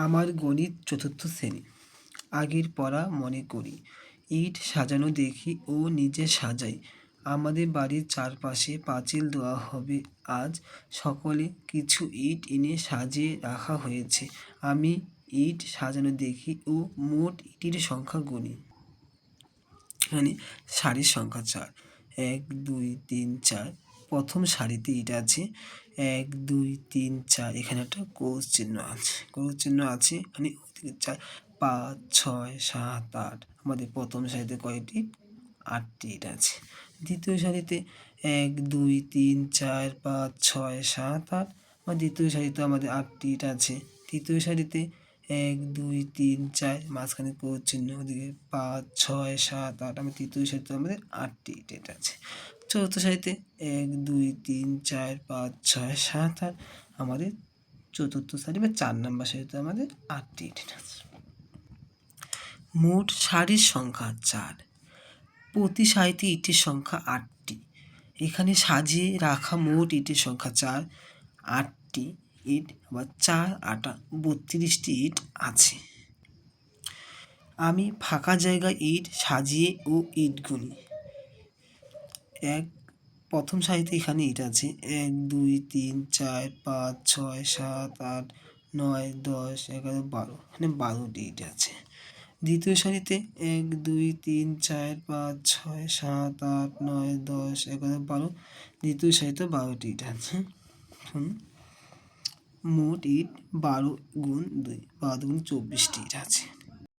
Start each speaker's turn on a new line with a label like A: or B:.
A: আমার গণিত চতুর্থ শ্রেণী, আগের পড়া মনে করি, ইট সাজানো দেখি ও নিজে সাজাই, আমাদের বাড়ির চারপাশে পাঁচিল দেওয়া হবে আজ, সকলে কিছু ইট এনে সাজিয়ে রাখা হয়েছে, আমি ইট সাজানো দেখি ও মোট ইটের সংখ্যা গুনি। এখানে সারির সংখ্যা 4, 1 2 3 4। প্রথম সারিতে ইট আছে 1 2 3 4, এখানে একটা ক্রস চিহ্ন আছে, এখানে 4 5 6 7 8। আমাদের প্রথম সারিতে কয়টি? 8টি ইট আছে। দ্বিতীয় সারিতে 1 2 3 4 5 6 7 8। দ্বিতীয় সারিতে আমাদের 8টি ইট আছে। তৃতীয় সারিতে 1 2 3 4, মাঝখানে ক্রস চিহ্ন, ওদিকে 5 6 7 8। তৃতীয় সারিতে আমাদের 8টি ইট আছে। চতুর্থ সারিতে 1 2 3 4 5 6 7 8। আমাদের চতুর্থ সারি বা 4 নম্বর সারিতে আমাদের 8টি ইট আছে। মোট সারির সংখ্যা 4, প্রতি সারিতে ইটের সংখ্যা 8টি। এখানে সাজিয়ে রাখা মোট ইটের সংখ্যা 4, 8টি ইট বা 4 8 32টি ইট আছে। আমি ফাঁকা জায়গায় ইট সাজিয়ে ও ইট গুনি। প্রথম সারিতে এখানে ইট আছে 1 2 3 4 5 6 7 8 9 10 11 12, এখানে 12টি ইট আছে। দ্বিতীয় সারিতে 1 2 3 4 5 6 7 8 9 10 11 12, দ্বিতীয় সারিতে 12টি ইট আছে। মোট ইট 12 গুণ 2, 12 গুণ 24টি ইট আছে।